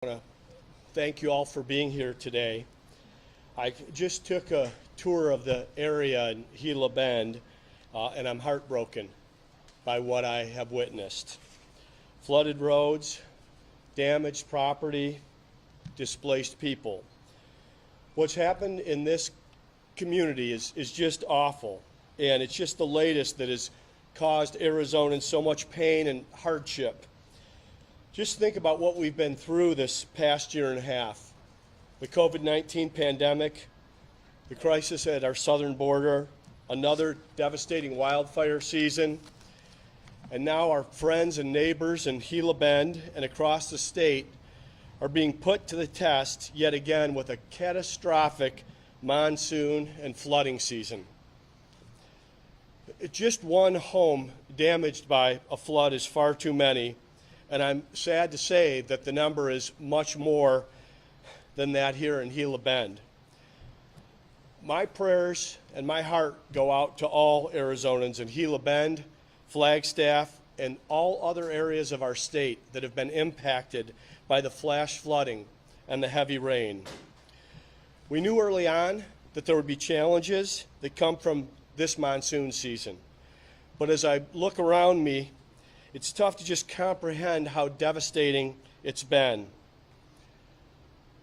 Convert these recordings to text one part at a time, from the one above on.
I want to thank you all for being here today. I just took a tour of the area in Gila Bend, and I'm heartbroken by what I have witnessed. Flooded roads, damaged property, displaced people. What's happened in this community is just awful, and it's just the latest that has caused Arizonans so much pain and hardship. Just think about what we've been through this past year and a half. The COVID-19 pandemic, the crisis at our southern border, another devastating wildfire season, and now our friends and neighbors in Gila Bend and across the state are being put to the test yet again with a catastrophic monsoon and flooding season. Just one home damaged by a flood is far too many. And I'm sad to say that the number is much more than that here in Gila Bend. My prayers and my heart go out to all Arizonans in Gila Bend, Flagstaff, and all other areas of our state that have been impacted by the flash flooding and the heavy rain. We knew early on that there would be challenges that come from this monsoon season. But as I look around me, it's tough to just comprehend how devastating it's been.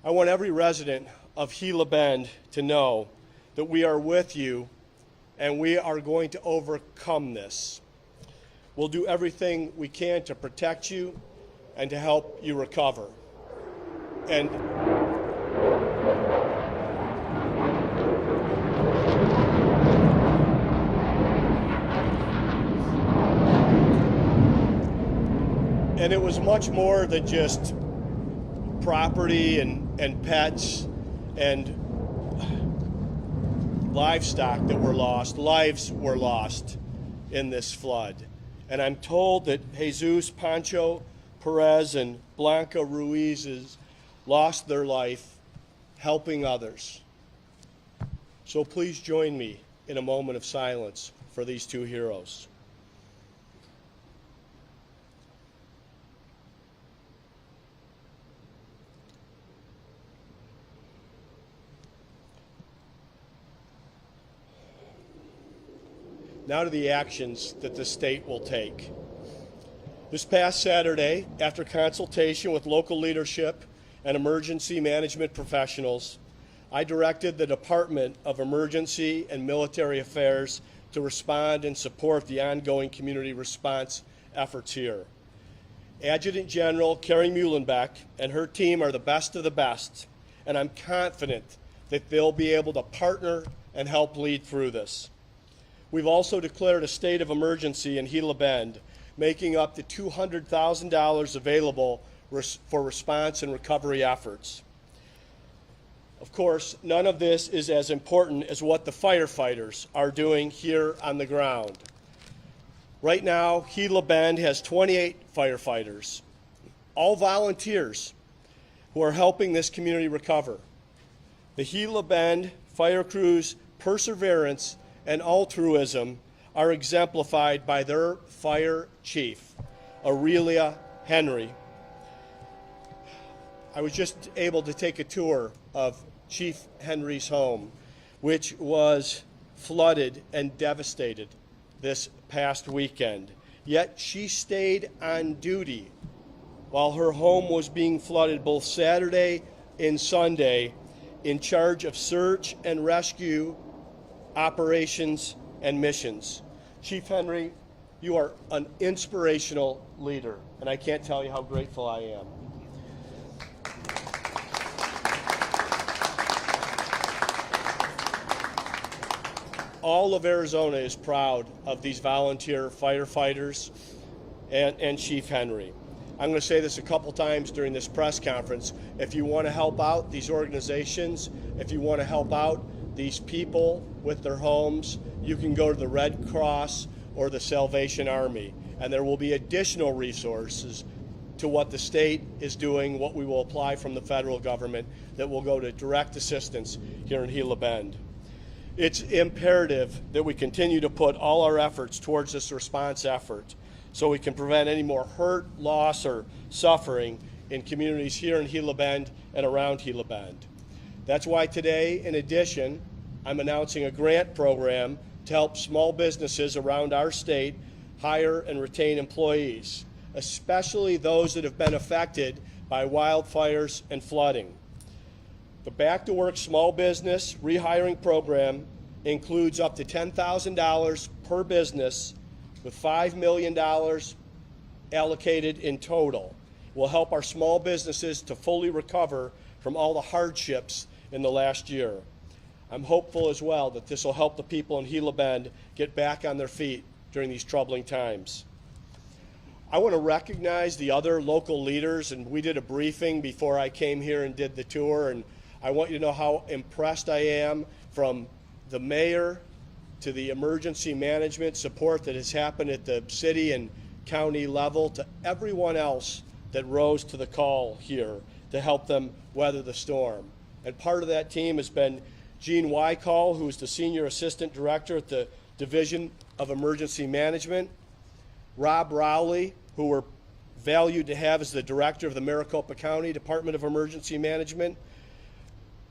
I want every resident of Gila Bend to know that we are with you and we are going to overcome this. We'll do everything we can to protect you and to help you recover. And it was much more than just property and pets and livestock that were lost. Lives were lost in this flood. And I'm told that Jesus, Pancho Perez, and Blanca Ruiz lost their life helping others. So please join me in a moment of silence for these two heroes. Now to the actions that the state will take. This past Saturday, after consultation with local leadership and emergency management professionals, I directed the Department of Emergency and Military Affairs to respond and support the ongoing community response efforts here. Adjutant General Carrie Muhlenbeck and her team are the best of the best, and I'm confident that they'll be able to partner and help lead through this. We've also declared a state of emergency in Gila Bend, making up to $200,000 available for response and recovery efforts. Of course, none of this is as important as what the firefighters are doing here on the ground. Right now, Gila Bend has 28 firefighters, all volunteers who are helping this community recover. The Gila Bend fire crew's perseverance and altruism are exemplified by their fire chief, Aurelia Henry. I was just able to take a tour of Chief Henry's home, which was flooded and devastated this past weekend. Yet she stayed on duty while her home was being flooded both Saturday and Sunday, in charge of search and rescue operations and missions. Chief Henry, you are an inspirational leader, and I can't tell you how grateful I am. All of Arizona is proud of these volunteer firefighters and Chief Henry. I'm going to say this a couple times during this press conference. If you want to help out these organizations, if you want to help out these people with their homes, you can go to the Red Cross or the Salvation Army, and there will be additional resources to what the state is doing, what we will apply from the federal government that will go to direct assistance here in Gila Bend. It's imperative that we continue to put all our efforts towards this response effort so we can prevent any more hurt, loss, or suffering in communities here in Gila Bend and around Gila Bend. That's why today, in addition, I'm announcing a grant program to help small businesses around our state hire and retain employees, especially those that have been affected by wildfires and flooding. The Back to Work Small Business Rehiring Program includes up to $10,000 per business with $5 million allocated in total. It will help our small businesses to fully recover from all the hardships in the last year. I'm hopeful as well that this will help the people in Gila Bend get back on their feet during these troubling times. I want to recognize the other local leaders, and we did a briefing before I came here and did the tour, and I want you to know how impressed I am from the mayor to the emergency management support that has happened at the city and county level to everyone else that rose to the call here to help them weather the storm. And part of that team has been Gene Wykall, who's the Senior Assistant Director at the Division of Emergency Management, Rob Rowley, who we're valued to have as the Director of the Maricopa County Department of Emergency Management,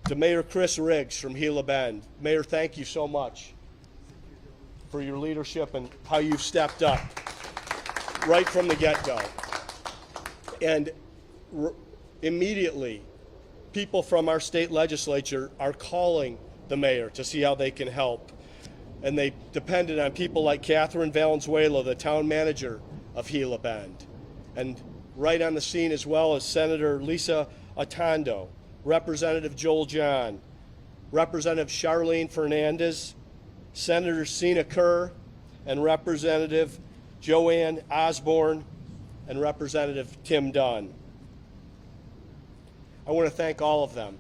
to Mayor Chris Riggs from Gila Bend. Mayor, thank you so much for your leadership and how you've stepped up right from the get-go. And immediately, people from our state legislature are calling the mayor to see how they can help. And they depended on people like Catherine Valenzuela, the town manager of Gila Bend. And right on the scene as well as Senator Lisa Atondo, Representative Joel John, Representative Charlene Fernandez, Senator Sina Kerr, and Representative Joanne Osborne, and Representative Tim Dunn. I want to thank all of them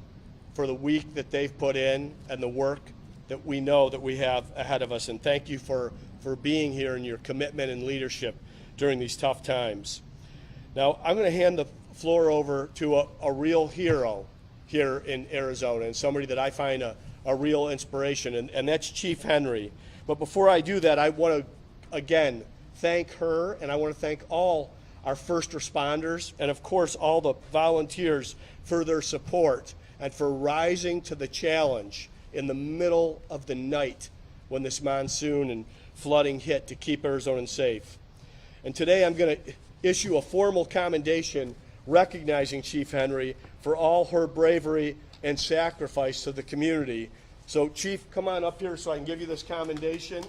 for the week that they've put in and the work that we know that we have ahead of us. And thank you for being here and your commitment and leadership during these tough times. Now, I'm going to hand the floor over to a real hero here in Arizona and somebody that I find a real inspiration, and that's Chief Henry. But before I do that, I want to, again, thank her, and I want to thank all our first responders, and of course all the volunteers for their support and for rising to the challenge in the middle of the night when this monsoon and flooding hit to keep Arizonans safe. And today I'm going to issue a formal commendation recognizing Chief Henry for all her bravery and sacrifice to the community. So Chief, come on up here so I can give you this commendation.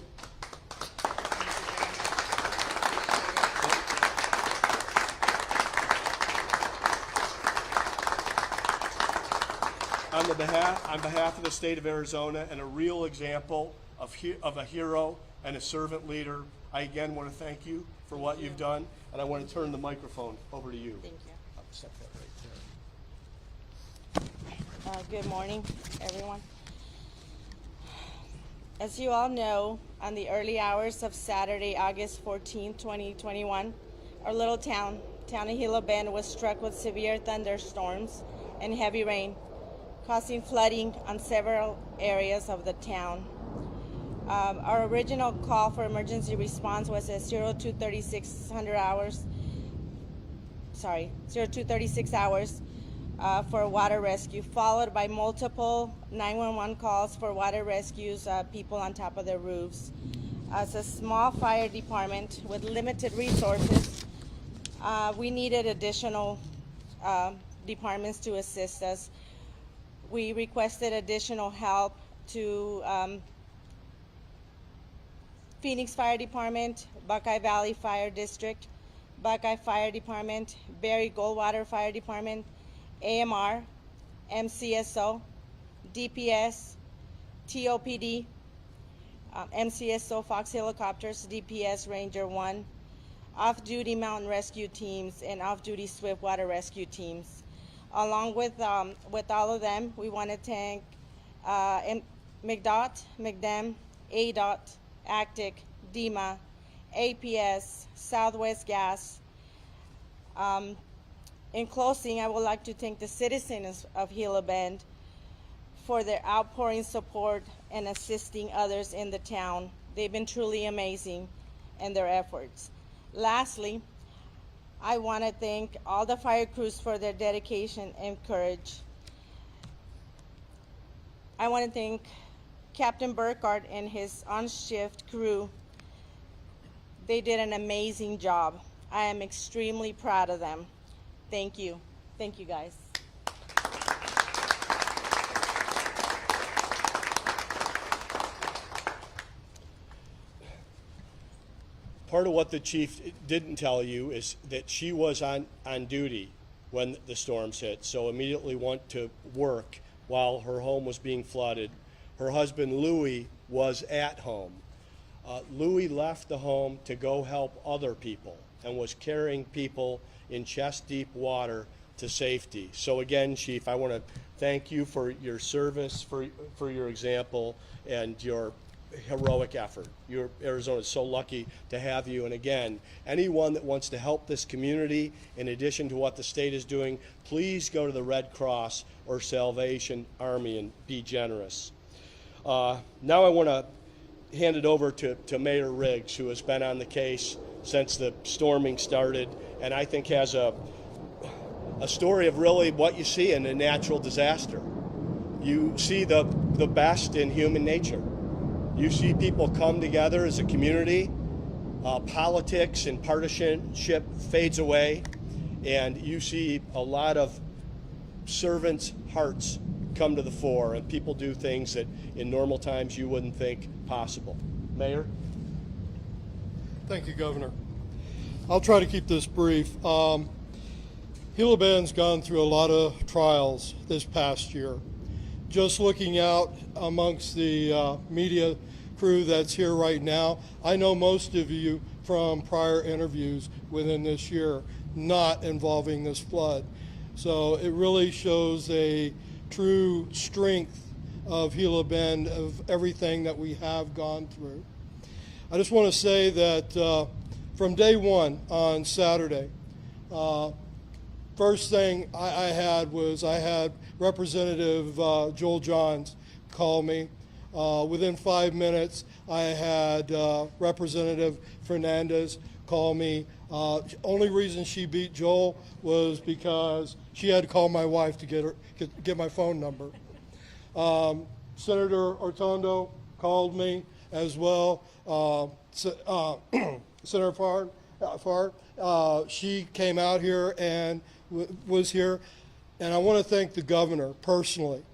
On behalf of the state of Arizona and a real example of a hero and a servant leader, I again want to thank you for what you've done, and I want to turn the microphone over to you. Thank you. I'll set that right there. Good morning, everyone. As you all know, on the early hours of Saturday, August 14, 2021, our little town of Gila Bend was struck with severe thunderstorms and heavy rain, causing flooding on several areas of the town. Our original call for emergency response was at 0236 hours for water rescue, followed by multiple 911 calls for water rescues, people on top of their roofs. As a small fire department with limited resources, we needed additional departments to assist us. We requested additional help to Phoenix Fire Department, Buckeye Valley Fire District, Buckeye Fire Department, Barry Goldwater Fire Department, AMR, MCSO, DPS, TOPD, MCSO Fox Helicopters, DPS Ranger 1, off-duty mountain rescue teams, and off-duty swift water rescue teams. Along with all of them, we want to thank McDOT, McDem, ADOT, ACTIC, DEMA, APS, Southwest Gas. In closing, I would like to thank the citizens of Gila Bend for their outpouring support and assisting others in the town. They've been truly amazing in their efforts. Lastly, I want to thank all the fire crews for their dedication and courage. I want to thank Captain Burkhardt and his on-shift crew. They did an amazing job. I am extremely proud of them. Thank you. Thank you, guys. Part of what the chief didn't tell you is that she was on duty when the storms hit, so immediately went to work while her home was being flooded. Her husband, Louis, was at home. Louis left the home to go help other people and was carrying people in chest-deep water to safety. So again, Chief, I want to thank you for your service, for your example, and your heroic effort. Arizona is so lucky to have you. And again, anyone that wants to help this community, in addition to what the state is doing, please go to the Red Cross or Salvation Army and be generous. Now I want to hand it over to Mayor Riggs, who has been on the case since the storming started, and I think has a story of really what you see in a natural disaster. You see the best in human nature. You see people come together as a community. Politics and partisanship fades away, and you see a lot of servants' hearts come to the fore, and people do things that in normal times you wouldn't think possible. Mayor? Thank you, Governor. I'll try to keep this brief. Gila Bend's gone through a lot of trials this past year. Just looking out amongst the media crew that's here right now, I know most of you from prior interviews within this year, not involving this flood. So it really shows a true strength of Gila Bend, of everything that we have gone through. I just want to say that from day one on Saturday, first thing I had Representative Joel Johns call me. Within 5 minutes, I had Representative Fernandez call me. Only reason she beat Joel was because she had to call my wife to get my phone number. Senator Ortondo called me as well. Senator Farr, she came out here and was here. And I want to thank the governor personally.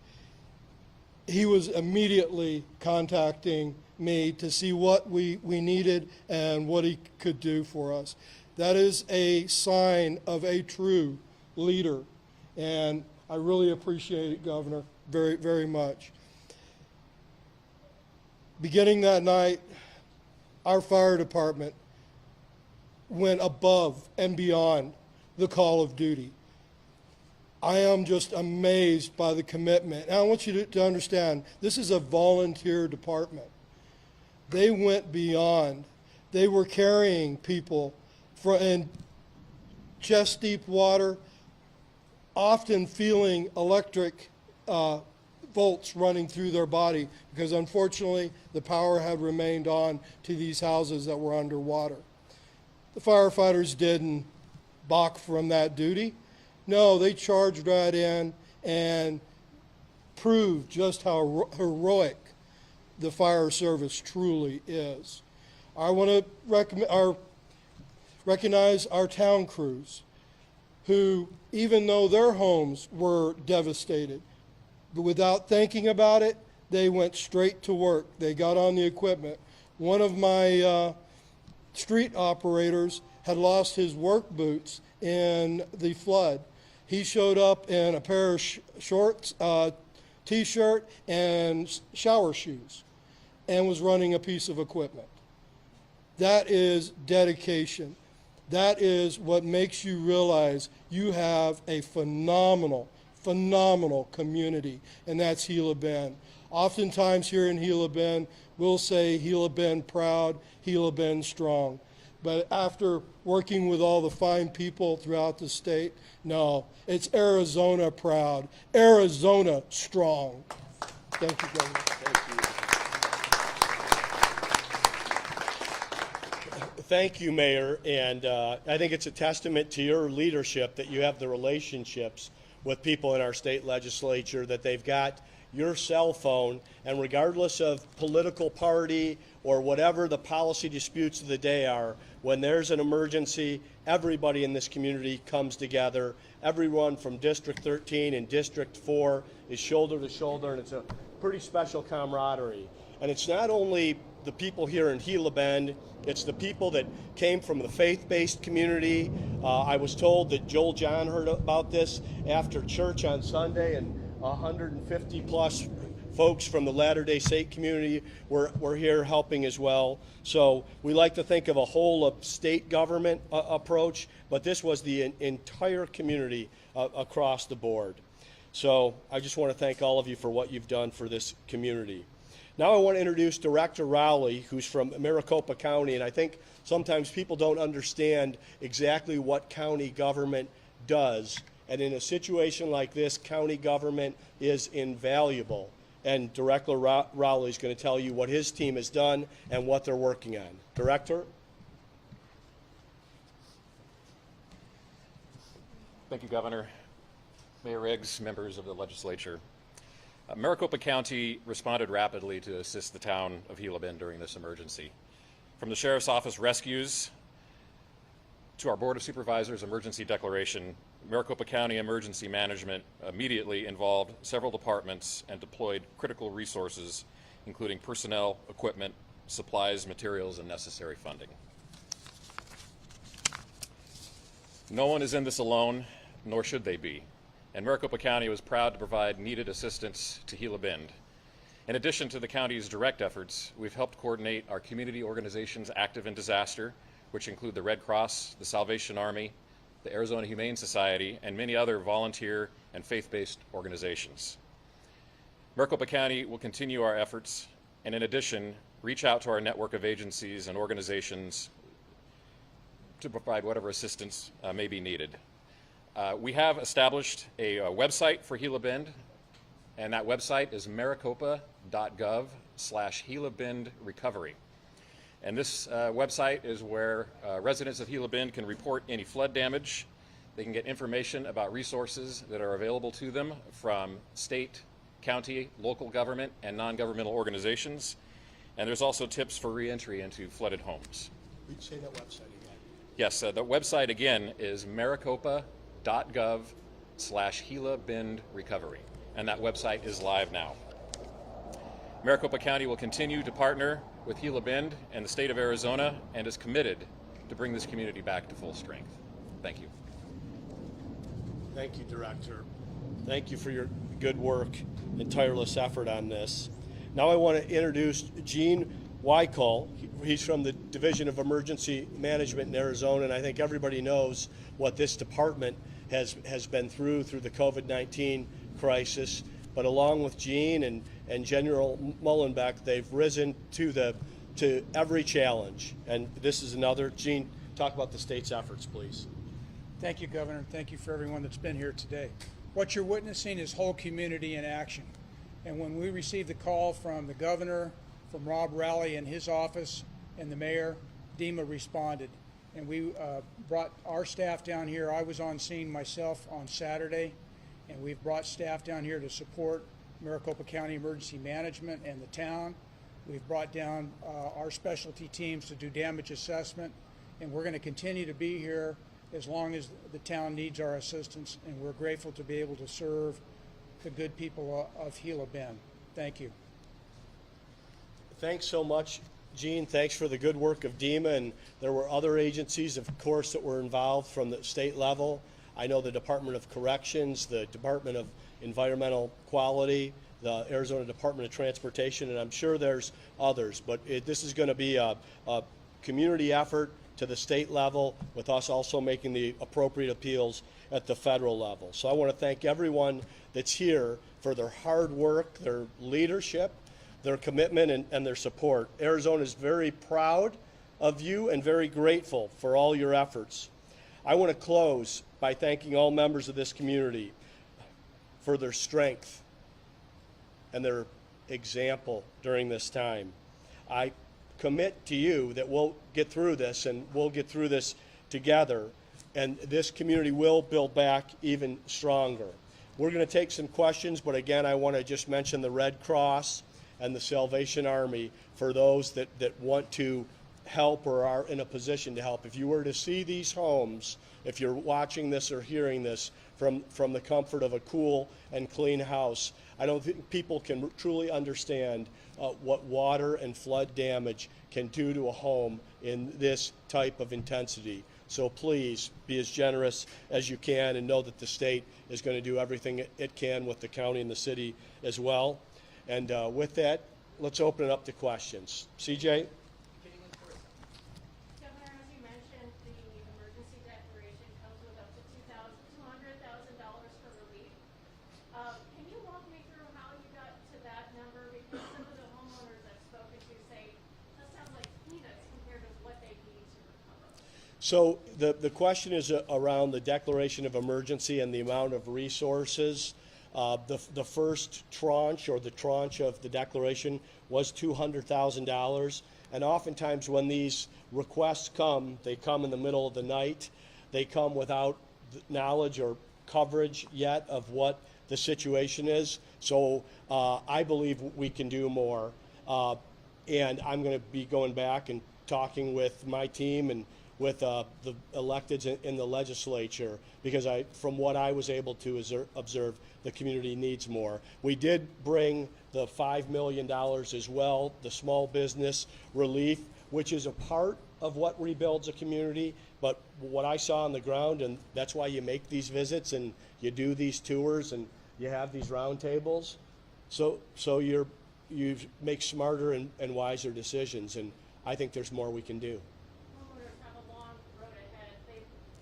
He was immediately contacting me to see what we needed and what he could do for us. That is a sign of a true leader. And I really appreciate it, Governor, very, very much. Beginning that night, our fire department went above and beyond the call of duty. I am just amazed by the commitment. And I want you to understand, this is a volunteer department. They went beyond. They were carrying people in chest-deep water, often feeling electric volts running through their body because unfortunately the power had remained on to these houses that were underwater. The firefighters didn't balk from that duty. No, they charged right in and proved just how heroic the fire service truly is. I want to recognize our town crews who, even though their homes were devastated, but without thinking about it, they went straight to work. They got on the equipment. One of my street operators had lost his work boots in the flood. He showed up in a pair of shorts, t-shirt, and shower shoes, and was running a piece of equipment. That is dedication. That is what makes you realize you have a phenomenal community, and that's Gila Bend. Oftentimes here in Gila Bend, we'll say Gila Bend proud, Gila Bend strong. But after working with all the fine people throughout the state, no, it's Arizona proud, Arizona strong. Thank you, Governor. Thank you. Thank you, Mayor, and I think it's a testament to your leadership that you have the relationships with people in our state legislature, that they've got your cell phone, and regardless of political party or whatever the policy disputes of the day are, when there's an emergency, everybody in this community comes together. Everyone from District 13 and District 4 is shoulder to shoulder, and it's a pretty special camaraderie. And it's not only the people here in Gila Bend, it's the people that came from the faith-based community. I was told that Joel John heard about this after church on Sunday, and 150 plus folks from the Latter-day Saint community were here helping as well. So we like to think of a whole of state government approach, but this was the entire community across the board. So I just want to thank all of you for what you've done for this community. Now I want to introduce Director Rowley, who's from Maricopa County, and I think sometimes people don't understand exactly what county government does. And in a situation like this, county government is invaluable. And Director Rowley is going to tell you what his team has done and what they're working on. Director? Thank you, Governor. Mayor Riggs, members of the legislature. Maricopa County responded rapidly to assist the town of Gila Bend during this emergency. From the Sheriff's Office rescues to our Board of Supervisors emergency declaration, Maricopa County Emergency Management immediately involved several departments and deployed critical resources, including personnel, equipment, supplies, materials, and necessary funding. No one is in this alone, nor should they be. And Maricopa County was proud to provide needed assistance to Gila Bend. In addition to the county's direct efforts, we've helped coordinate our community organizations active in disaster, which include the Red Cross, the Salvation Army, the Arizona Humane Society, and many other volunteer and faith-based organizations. Maricopa County will continue our efforts, and in addition, reach out to our network of agencies and organizations to provide whatever assistance may be needed. We have established a website for Gila Bend, and that website is maricopa.gov/Gila Bend Recovery. And this website is where residents of Gila Bend can report any flood damage. They can get information about resources that are available to them from state, county, local government, and non-governmental organizations. And there's also tips for reentry into flooded homes. Will you say that website again? Yes, the website again is maricopa.gov/Gila Bend Recovery. And that website is live now. Maricopa County will continue to partner with Gila Bend and the state of Arizona and is committed to bring this community back to full strength. Thank you. Thank you, Director. Thank you for your good work and tireless effort on this. Now I want to introduce Gene Wyckoll. He's from the Division of Emergency Management in Arizona, and I think everybody knows what this department has been through the COVID-19 crisis. But along with Gene and General Mullenbeck, they've risen to every challenge. And this is another. Gene, talk about the state's efforts, please. Thank you, Governor, and thank you for everyone that's been here today. What you're witnessing is whole community in action. And when we received the call from the governor, from Rob Rowley and his office, and the mayor, DEMA responded. And we brought our staff down here. I was on scene myself on Saturday, and we've brought staff down here to support Maricopa County Emergency Management and the town. We've brought down our specialty teams to do damage assessment, and we're going to continue to be here as long as the town needs our assistance, and we're grateful to be able to serve the good people of Gila Bend. Thank you. Thanks so much, Gene. Thanks for the good work of DEMA, and there were other agencies, of course, that were involved from the state level. I know the Department of Corrections, the Department of Environmental Quality, the Arizona Department of Transportation, and I'm sure there's others. But this is going to be a community effort to the state level, with us also making the appropriate appeals at the federal level. So I want to thank everyone that's here for their hard work, their leadership, their commitment, and their support. Arizona is very proud of you and very grateful for all your efforts. I want to close by thanking all members of this community for their strength and their example during this time. I commit to you that we'll get through this, and we'll get through this together, and this community will build back even stronger. We're going to take some questions, but again, I want to just mention the Red Cross and the Salvation Army for those that want to help or are in a position to help. If you were to see these homes, if you're watching this or hearing this from the comfort of a cool and clean house, I don't think people can truly understand what water and flood damage can do to a home in this type of intensity. So please be as generous as you can, and know that the state is going to do everything it can with the county and the city as well. And with that, let's open it up to questions. CJ? Governor, as you mentioned, the emergency declaration comes with up to $200,000 for relief. Can you walk me through how you got to that number? Because some of the homeowners I've spoken to say that sounds like peanuts compared to what they need to recover. So the question is around the declaration of emergency and the amount of resources. The first tranche, or the tranche of the declaration, was $200,000. And oftentimes when these requests come, they come in the middle of the night. They come without knowledge or coverage yet of what the situation is. So I believe we can do more. And I'm going to be going back and talking with my team and with the electeds in the legislature, because from what I was able to observe, the community needs more. We did bring the $5 million as well, the small business relief, which is a part of what rebuilds a community. But what I saw on the ground, and that's why you make these visits and you do these tours and you have these roundtables, so you make smarter and wiser decisions. And I think there's more we can do. Homeowners have a long road ahead.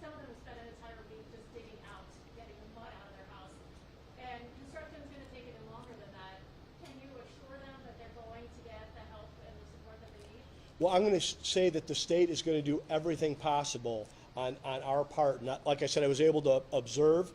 Some of them spend an entire week just digging out, getting the mud out of their house. And construction is going to take even longer than that. Can you assure them that they're going to get the help and the support that they need? Well, I'm going to say that the state is going to do everything possible on our part. Not, like I said, I was able to observe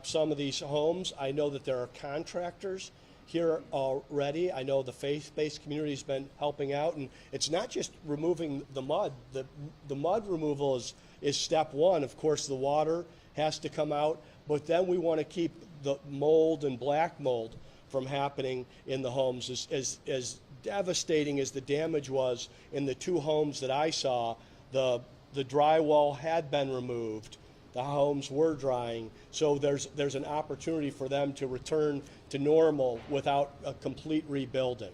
some of these homes. I know that there are contractors here already. I know the faith-based community has been helping out, and it's not just removing the mud. The mud removal is step one. Of course, the water has to come out, but then we want to keep the mold and black mold from happening in the homes. As devastating as the damage was in the two homes that I saw, the drywall had been removed. The homes were drying, so there's an opportunity for them to return to normal without a complete rebuilding.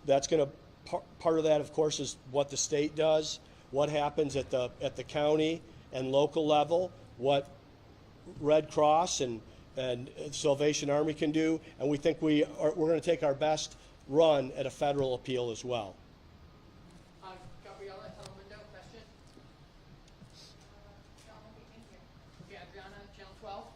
That's going to part of that, of course, is what the state does, what happens at the county and local level, what Red Cross and Salvation Army can do, and we think we're going to take our best run at a federal appeal as well. Gabriella, Telemundo, question? Okay, Adriana, Channel 12.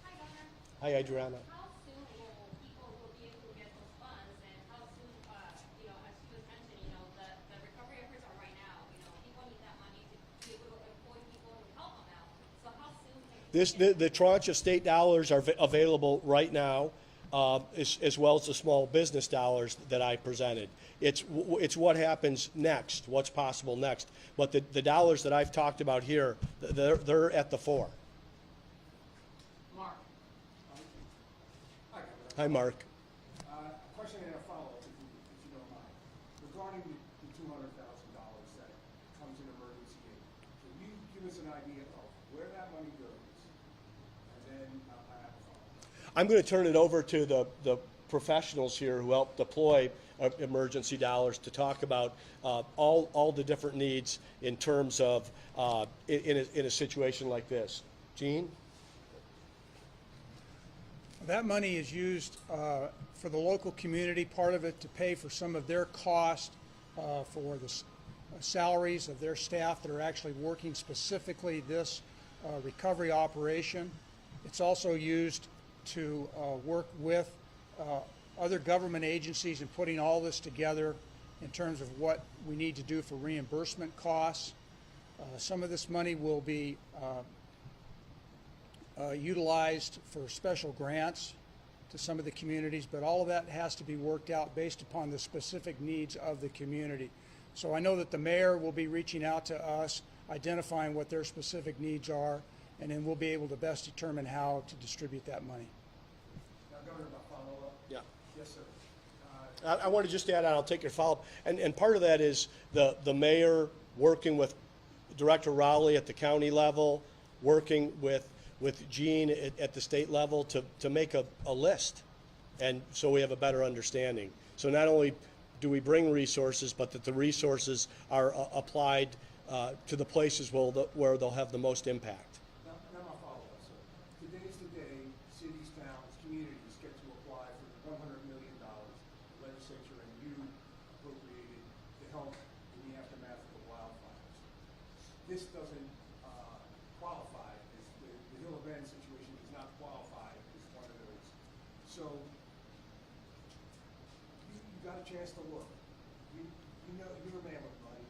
Hi, Governor. Hi, Adriana. How soon will people be able to get those funds, and how soon, as you was mentioning, the recovery efforts are right now. People need that money to be able to employ people and help them out. So how soon can The tranche of state dollars are available right now, as well as the small business dollars that I presented. It's what happens next, what's possible next. But the dollars that I've talked about here, they're at the fore. Mark. Hi, Governor. Hi, Mark. A question and a follow-up, if you don't mind. Regarding the $200,000 that comes in emergency aid, can you give us an idea of where that money goes? And then I have a follow-up. I'm going to turn it over to the professionals here who help deploy emergency dollars to talk about all the different needs in terms of in a situation like this. Gene? That money is used for the local community, part of it to pay for some of their cost for the salaries of their staff that are actually working specifically this recovery operation. It's also used to work with other government agencies in putting all this together in terms of what we need to do for reimbursement costs. Some of this money will be utilized for special grants to some of the communities, but all of that has to be worked out based upon the specific needs of the community. So I know that the mayor will be reaching out to us, identifying what their specific needs are, and then we'll be able to best determine how to distribute that money. Now, Governor, my follow-up. Yeah. Yes, sir. I want to just add on, I'll take your follow-up. And part of that is the mayor working with Director Rowley at the county level, working with Gene at the state level to make a list. And so we have a better understanding. So not only do we bring resources, but that the resources are applied to the places where they'll have the most impact. Now my follow-up, sir. Today's the day cities, towns, communities get to apply for $100 million the legislature and you appropriated to help in the aftermath of the wildfires. This doesn't qualify. The Gila Bend situation does not qualify as one of those. So you got a chance to look. You know, you're a man of money.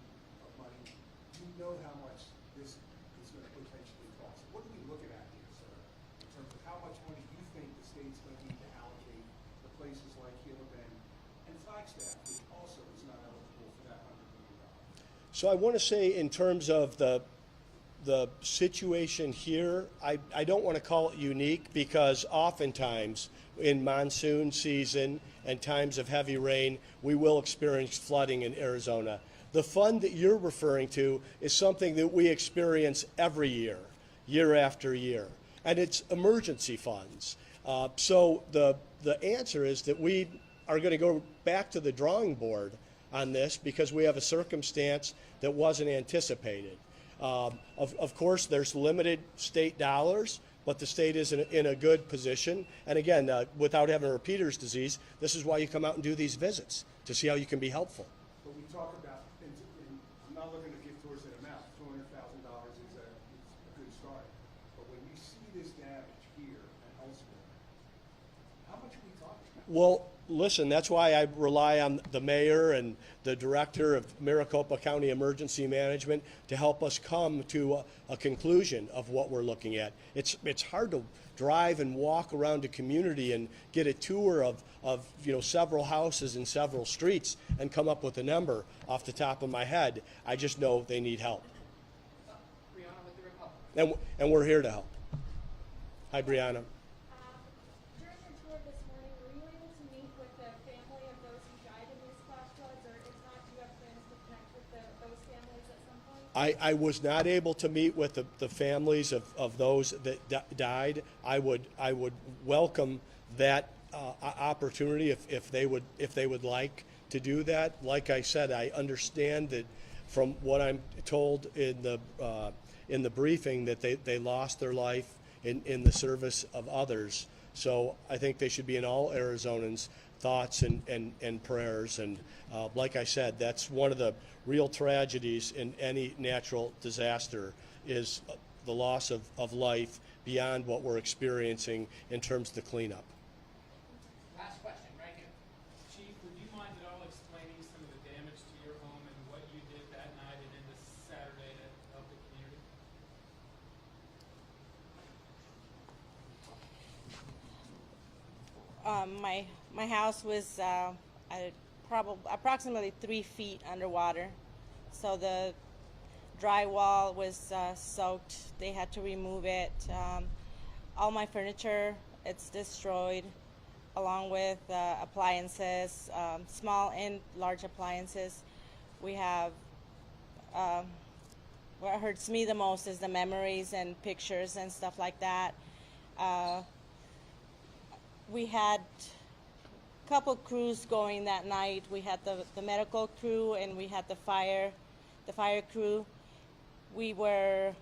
You know how much this is going to potentially cost. What are we looking at here, sir, in terms of how much money you think the state's going to need to allocate to places like Gila Bend and Flagstaff, which also is not eligible for that $100 million? So I want to say in terms of the situation here, I don't want to call it unique because oftentimes in monsoon season and times of heavy rain, we will experience flooding in Arizona. The fund that you're referring to is something that we experience every year, year after year, and it's emergency funds. So the answer is that we are going to go back to the drawing board on this because we have a circumstance that wasn't anticipated. Of course, there's limited state dollars, but the state is in a good position. And again, without having repeater's disease, this is why you come out and do these visits, to see how you can be helpful. But we talk about, and I'm not looking to give towards that amount. $200,000 is a good start. But when you see this damage here and elsewhere, how much are we talking about? Well, listen, that's why I rely on the mayor and the director of Maricopa County Emergency Management to help us come to a conclusion of what we're looking at. It's hard to drive and walk around a community and get a tour of several houses and several streets and come up with a number off the top of my head. I just know they need help. Brianna with the Republic. And we're here to help. Hi, Brianna. During your tour this morning, were you able to meet with the family of those who died in these flash floods, or if not, do you have plans to connect with those families at some point? I was not able to meet with the families of those that died. I would welcome that opportunity if they would like to do that. Like I said, I understand that from what I'm told in the briefing that they lost their life in the service of others. So I think they should be in all Arizonans' thoughts and prayers. And like I said, that's one of the real tragedies in any natural disaster is the loss of life beyond what we're experiencing in terms of the cleanup. Last question, right here. Chief, would you mind at all explaining some of the damage to your home and what you did that night and into Saturday to help the community? My house was approximately 3 feet underwater, so the drywall was soaked. They had to remove it. All my furniture, it's destroyed, along with appliances, small and large appliances. We have what hurts me the most is the memories and pictures and stuff like that. We had a couple crews going that night. We had the medical crew and we had the fire crew. When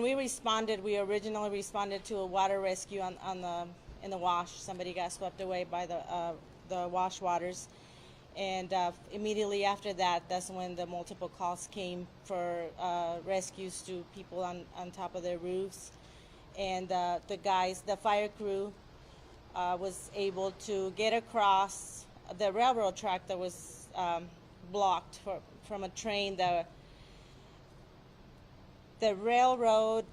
we responded, we originally responded to a water rescue in the wash. Somebody got swept away by the wash waters. And immediately after that, that's when the multiple calls came for rescues to people on top of their roofs. And the fire crew was able to get across the railroad track that was blocked from a train. The railroad,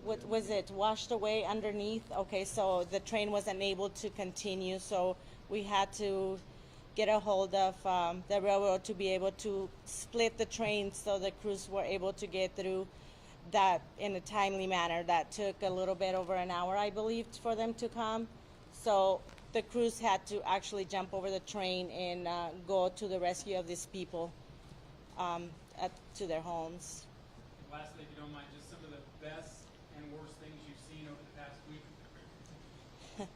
what was it, washed away underneath? Okay, so the train wasn't able to continue, so we had to get a hold of the railroad to be able to split the train so the crews were able to get through that in a timely manner. That took a little bit over an hour, I believe, for them to come. So the crews had to actually jump over the train and go to the rescue of these people to their homes. Lastly, if you don't mind, just some of the best and worst things you've seen over the past week.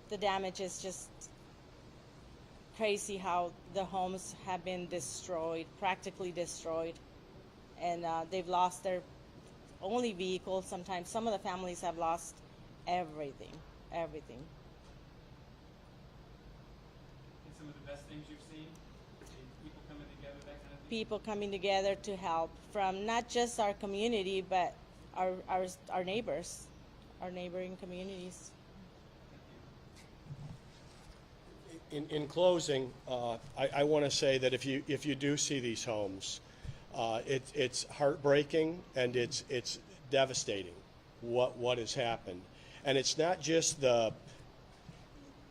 The damage is just crazy how the homes have been destroyed, practically destroyed. And they've lost their only vehicle. Sometimes some of the families have lost everything. And some of the best things you've seen? People coming together, that kind of thing? People coming together to help from not just our community, but our neighbors, our neighboring communities. In closing, I want to say that if you do see these homes, it's heartbreaking and it's devastating what has happened, and it's not just the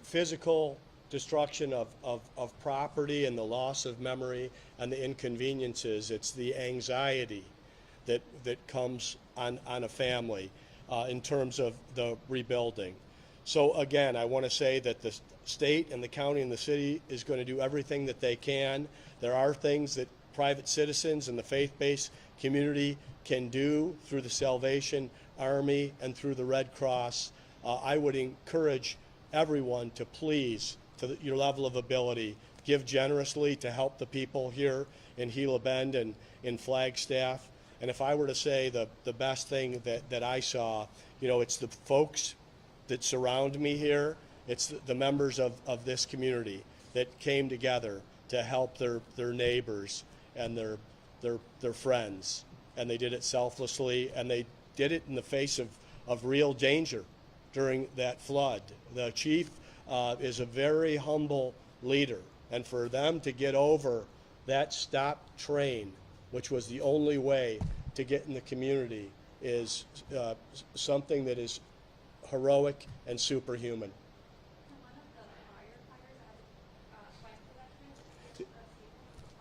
physical destruction of property and the loss of memory and the inconveniences. It's the anxiety that comes on a family in terms of the rebuilding. So again, I want to say that the state and the county and the city is going to do everything that they can. There are things that private citizens and the faith-based community can do through the Salvation Army and through the Red Cross. I would encourage everyone to please, to your level of ability, give generously to help the people here in Gila Bend and in Flagstaff. And if I were to say the best thing that I saw, it's the folks that surround me here. It's the members of this community that came together to help their neighbors and their friends. And they did it selflessly, and they did it in the face of real danger during that flood. The chief is a very humble leader, and for them to get over that stopped train, which was the only way to get in the community, is something that is heroic and superhuman.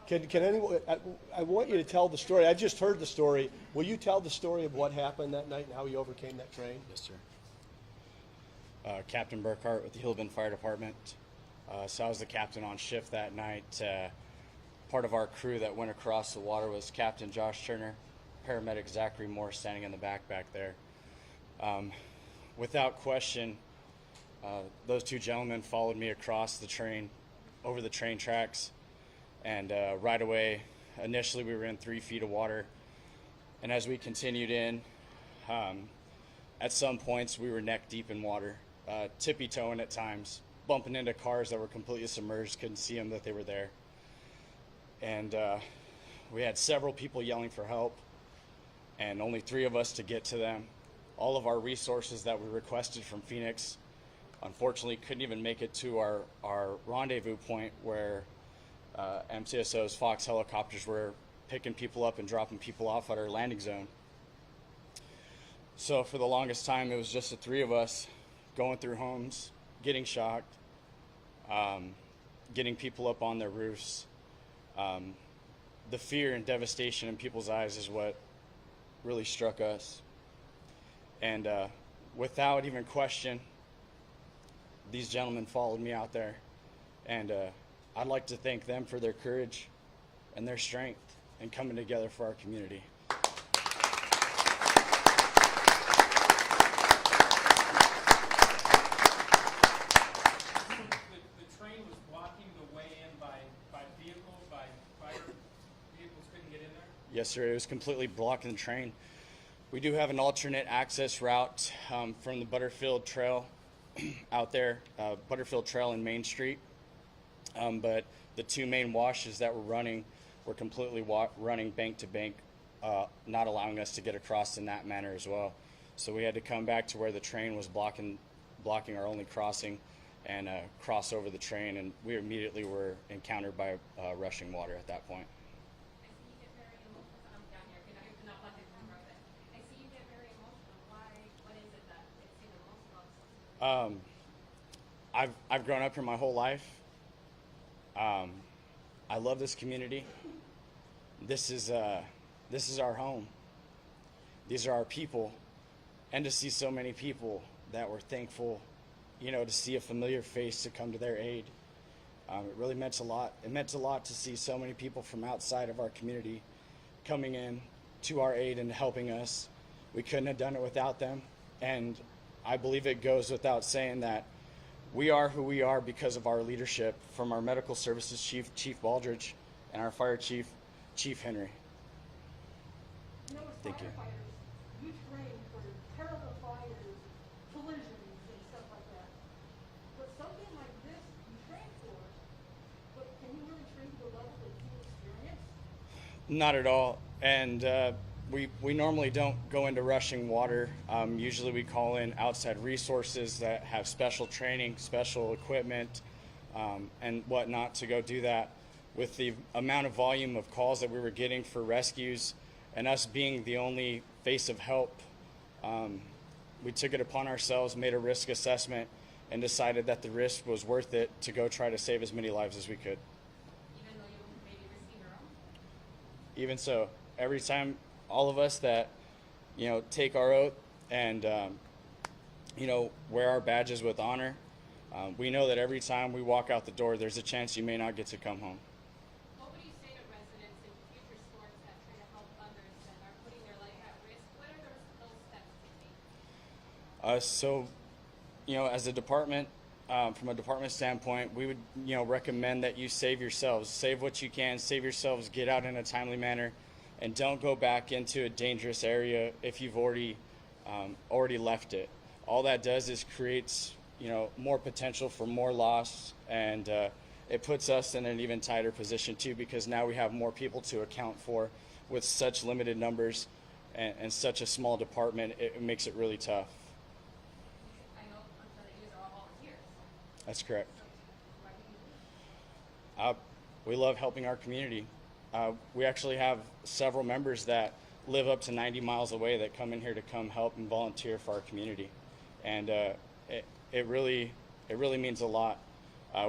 Can anyone? I want you to tell the story. I just heard the story. Will you tell the story of what happened that night and how you overcame that train? Yes, sir. Captain Burkhart with the Gila Bend Fire Department. So I was the captain on shift that night. Part of our crew that went across the water was Captain Josh Turner, paramedic Zachary Moore standing in the back there. Without question, those two gentlemen followed me across the train, over the train tracks, and right away, initially we were in 3 feet of water, and as we continued in, at some points we were neck deep in water, tippy-toeing at times, bumping into cars that were completely submerged, couldn't see them that they were there. And we had several people yelling for help, and only 3 of us to get to them. All of our resources that we requested from Phoenix, unfortunately, couldn't even make it to our rendezvous point where MCSO's Fox helicopters were picking people up and dropping people off at our landing zone. So for the longest time, it was just the 3 of us going through homes, getting shocked, getting people up on their roofs. The fear and devastation in people's eyes is what really struck us. And without even question, these gentlemen followed me out there. And I'd like to thank them for their courage and their strength in coming together for our community. The train was blocking the way in by vehicles, by fire vehicles couldn't get in there? Yes, sir. It was completely blocking the train. We do have an alternate access route from the Butterfield Trail out there, Butterfield Trail and Main Street. But the 2 main washes that were running were completely running bank to bank, not allowing us to get across in that manner as well. So we had to come back to where the train was blocking our only crossing and cross over the train, and we immediately were encountered by rushing water at that point. I see you get very emotional. I'm down here. You're not watching the camera, but I see you get very emotional. Why? What is it that makes you emotional? I've grown up here my whole life, I love this community. This is our home. These are our people. And to see so many people that were thankful, to see a familiar face to come to their aid. It really meant a lot. It meant a lot to see so many people from outside of our community coming in to our aid and helping us. We couldn't have done it without them. And I believe it goes without saying that we are who we are because of our leadership, from our medical services chief, Chief Baldridge, and our fire chief, Chief Henry. As Thank you. firefighters, you train for terrible fires, collisions, and stuff like that. But something like this, you train for, but can you really train to the level that you experience? Not at all. And we normally don't go into rushing water. Usually we call in outside resources that have special training, special equipment, and whatnot to go do that. With the amount of volume of calls that we were getting for rescues and us being the only face of help, we took it upon ourselves, made a risk assessment, and decided that the risk was worth it to go try to save as many lives as we could. Even though you maybe risking your own? Even so, every time all of us that, take our oath and, wear our badges with honor, we know that every time we walk out the door, there's a chance you may not get to come home. What would you say to residents in future storms that try to help others that are putting their life at risk? What are those steps to take? As a department, from a department standpoint, we would, recommend that you save yourselves, save what you can, save yourselves, get out in a timely manner, and don't go back into a dangerous area if you've already left it. All that does is creates, more potential for more loss, and it puts us in an even tighter position too, because now we have more people to account for with such limited numbers and such a small department. It makes it really tough. I know, I'm sure that you guys are all volunteers. That's correct. Why do you do this? We love helping our community. We actually have several members that live up to 90 miles away that come in here to come help and volunteer for our community. And it really means a lot.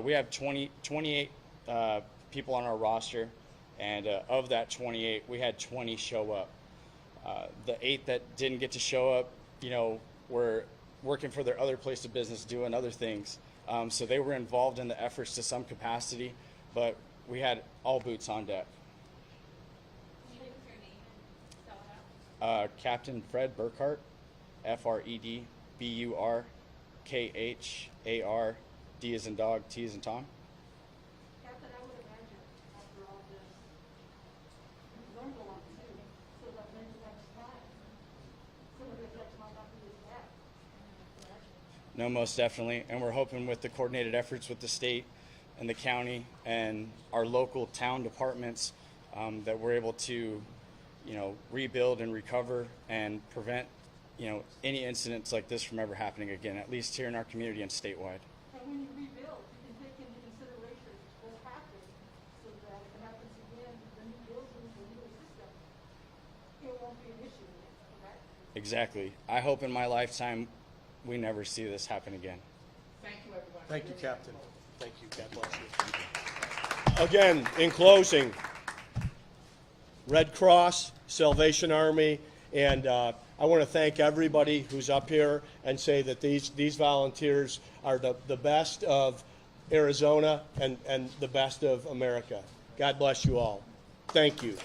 We have 28 people on our roster, and of that 28, we had 20 show up. The 8 that didn't get to show up, were working for their other place of business, doing other things. So they were involved in the efforts to some capacity, but we had all boots on deck. Can you give us your name and spell it out? Captain Fred Burkhart, FredBurkhart, D as in dog, T as in Tom. Captain, I would imagine after all this, you've learned a lot too, so that maybe next time, some of the effects might not be as bad. Correct? No, most definitely. And we're hoping with the coordinated efforts with the state and the county and our local town departments that we're able to, rebuild and recover and prevent, any incidents like this from ever happening again, at least here in our community and statewide. And when you rebuild, you can take into consideration what happened, so that if it happens again, the new buildings, the new system, it won't be an issue again, correct? Exactly. I hope in my lifetime we never see this happen again. Thank you, everyone. Thank you, Captain. Thank you. God bless you. Again, in closing, Red Cross, Salvation Army, and I want to thank everybody who's up here and say that these volunteers are the best of Arizona and the best of America. God bless you all. Thank you.